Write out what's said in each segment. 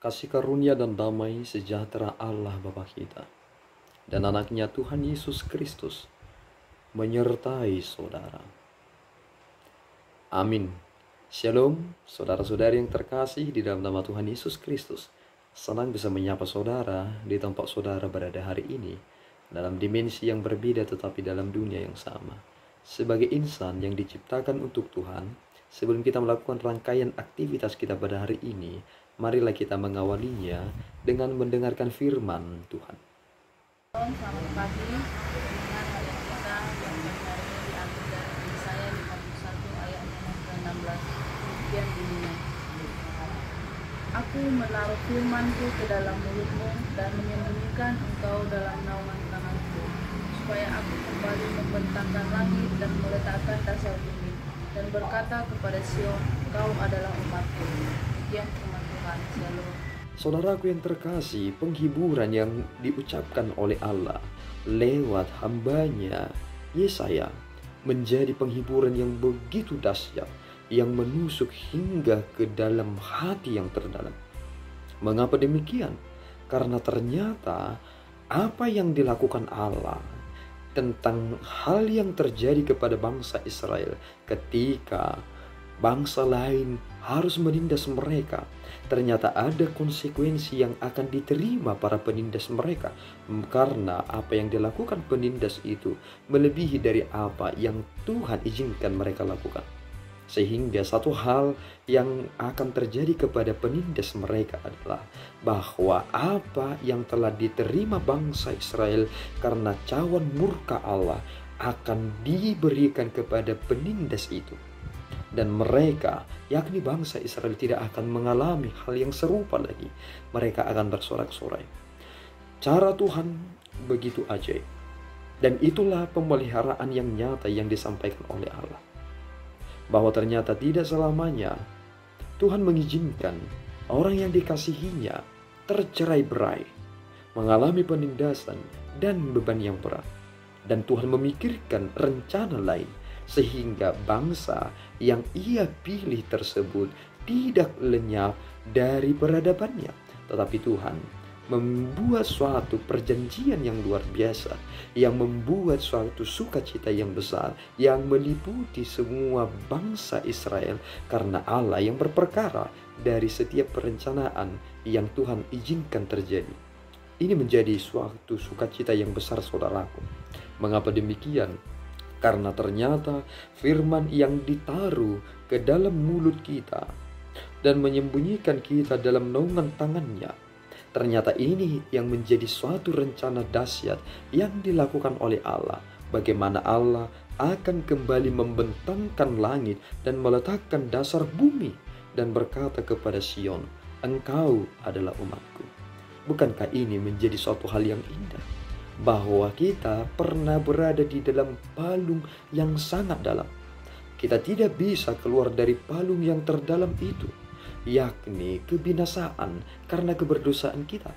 Kasih karunia dan damai sejahtera Allah Bapa kita dan anaknya Tuhan Yesus Kristus menyertai saudara. Amin. Shalom, saudara-saudari yang terkasih di dalam nama Tuhan Yesus Kristus. Senang bisa menyapa saudara di tempat saudara berada hari ini, dalam dimensi yang berbeda tetapi dalam dunia yang sama. Sebagai insan yang diciptakan untuk Tuhan, sebelum kita melakukan rangkaian aktivitas kita pada hari ini, marilah kita mengawalinya dengan mendengarkan firman Tuhan. Selamat pagi. Dengan ayat kita yang hari ini diambil dari Yesaya 51 ayat yang ke-16. Demikian bunyinya. Aku menaruh firman-Ku ke dalam mulutmu dan menyembunyikan engkau dalam naungan tanganku, supaya aku kembali membentangkan langit dan meletakkan dasar bumi, dan berkata kepada Sion, Kau adalah umatku. Demikian firman Tuhan. Shalom. Saudaraku yang terkasih, penghiburan yang diucapkan oleh Allah lewat hambanya Yesaya menjadi penghiburan yang begitu dahsyat, yang menusuk hingga ke dalam hati yang terdalam. Mengapa demikian? Karena ternyata apa yang dilakukan Allah tentang hal yang terjadi kepada bangsa Israel ketika bangsa lain harus menindas mereka, ternyata ada konsekuensi yang akan diterima para penindas mereka, karena apa yang dilakukan penindas itu melebihi dari apa yang Tuhan izinkan mereka lakukan. Sehingga satu hal yang akan terjadi kepada penindas mereka adalah bahwa apa yang telah diterima bangsa Israel karena cawan murka Allah akan diberikan kepada penindas itu. Dan mereka, yakni bangsa Israel, tidak akan mengalami hal yang serupa lagi. Mereka akan bersorak-sorai. Cara Tuhan begitu ajaib. Dan itulah pemeliharaan yang nyata yang disampaikan oleh Allah. Bahwa ternyata tidak selamanya Tuhan mengizinkan orang yang dikasihinya tercerai-berai, mengalami penindasan dan beban yang berat. Dan Tuhan memikirkan rencana lain, sehingga bangsa yang ia pilih tersebut tidak lenyap dari peradabannya. Tetapi Tuhan membuat suatu perjanjian yang luar biasa, yang membuat suatu sukacita yang besar, yang meliputi semua bangsa Israel, karena Allah yang berperkara dari setiap perencanaan yang Tuhan izinkan terjadi. Ini menjadi suatu sukacita yang besar, saudaraku. Mengapa demikian? Karena ternyata firman yang ditaruh ke dalam mulut kita dan menyembunyikan kita dalam naungan tangannya, ternyata ini yang menjadi suatu rencana dahsyat yang dilakukan oleh Allah. Bagaimana Allah akan kembali membentangkan langit dan meletakkan dasar bumi dan berkata kepada Sion, Engkau adalah umatku. Bukankah ini menjadi suatu hal yang indah? Bahwa kita pernah berada di dalam palung yang sangat dalam. Kita tidak bisa keluar dari palung yang terdalam itu, yakni kebinasaan karena keberdosaan kita.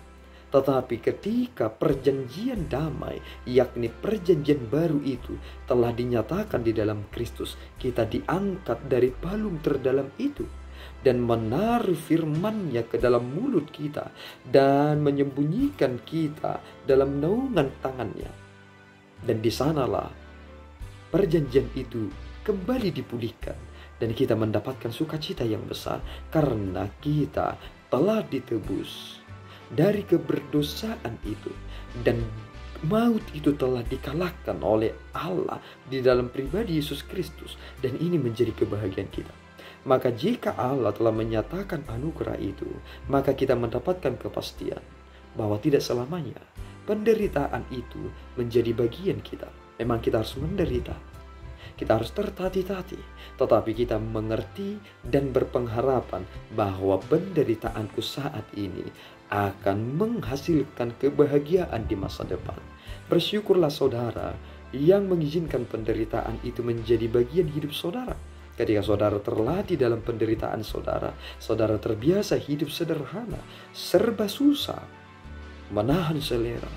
Tetapi ketika perjanjian damai, yakni perjanjian baru itu telah dinyatakan di dalam Kristus, kita diangkat dari palung terdalam itu dan menaruh firman-Nya ke dalam mulut kita dan menyembunyikan kita dalam naungan tangannya. Dan di sanalah perjanjian itu kembali dipulihkan dan kita mendapatkan sukacita yang besar karena kita telah ditebus dari keberdosaan itu, dan maut itu telah dikalahkan oleh Allah di dalam pribadi Yesus Kristus, dan ini menjadi kebahagiaan kita. Maka jika Allah telah menyatakan anugerah itu, maka kita mendapatkan kepastian bahwa tidak selamanya penderitaan itu menjadi bagian kita. Memang kita harus menderita, kita harus tertatih-tatih, tetapi kita mengerti dan berpengharapan bahwa penderitaanku saat ini akan menghasilkan kebahagiaan di masa depan. Bersyukurlah saudara yang mengizinkan penderitaan itu menjadi bagian hidup saudara. Ketika saudara terlatih dalam penderitaan saudara, saudara terbiasa hidup sederhana, serba susah, menahan selera,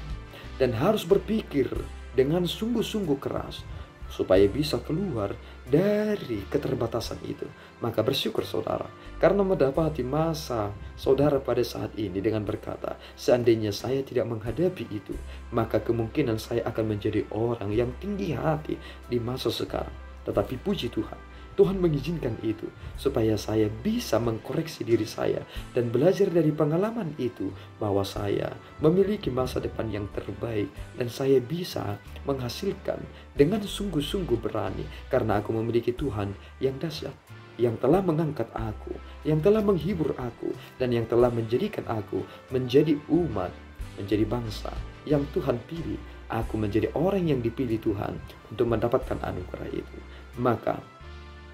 dan harus berpikir dengan sungguh-sungguh keras supaya bisa keluar dari keterbatasan itu. Maka bersyukur saudara, karena mendapati masa saudara pada saat ini dengan berkata, seandainya saya tidak menghadapi itu, maka kemungkinan saya akan menjadi orang yang tinggi hati di masa sekarang. Tetapi puji Tuhan, Tuhan mengizinkan itu supaya saya bisa mengkoreksi diri saya dan belajar dari pengalaman itu bahwa saya memiliki masa depan yang terbaik dan saya bisa menghasilkan dengan sungguh-sungguh berani karena aku memiliki Tuhan yang dahsyat, yang telah mengangkat aku, yang telah menghibur aku, dan yang telah menjadikan aku menjadi umat, menjadi bangsa yang Tuhan pilih. Aku menjadi orang yang dipilih Tuhan untuk mendapatkan anugerah itu. Maka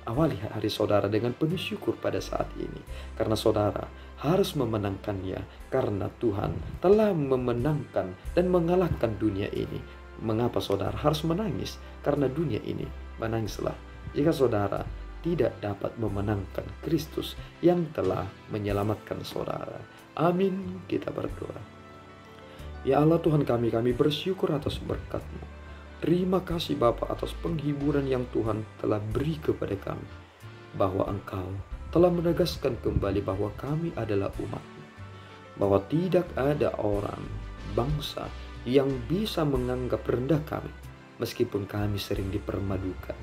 awali hari saudara dengan penuh syukur pada saat ini. Karena saudara harus memenangkannya. Karena Tuhan telah memenangkan dan mengalahkan dunia ini. Mengapa saudara harus menangis? Karena dunia ini. Menangislah jika saudara tidak dapat memenangkan Kristus yang telah menyelamatkan saudara. Amin. Kita berdoa. Ya Allah Tuhan kami bersyukur atas berkat-Mu. Terima kasih Bapa atas penghiburan yang Tuhan telah beri kepada kami. Bahwa Engkau telah menegaskan kembali bahwa kami adalah umat-Mu. Bahwa tidak ada orang, bangsa yang bisa menganggap rendah kami. Meskipun kami sering dipermadukan.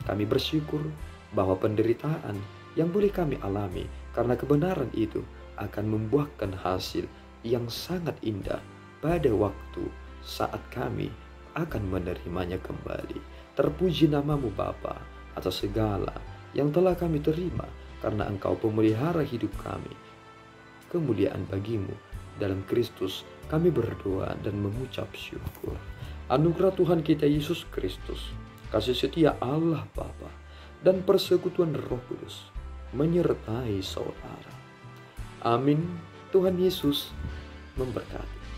Kami bersyukur bahwa penderitaan yang boleh kami alami karena kebenaran itu akan membuahkan hasil yang sangat indah pada waktu saat kami akan menerimanya kembali. Terpuji namamu Bapa atas segala yang telah kami terima, karena Engkau pemelihara hidup kami. Kemuliaan bagimu dalam Kristus kami berdoa dan mengucap syukur. Anugerah Tuhan kita Yesus Kristus, kasih setia Allah Bapa, dan persekutuan Roh Kudus menyertai saudara. Amin. Tuhan Yesus memberkati.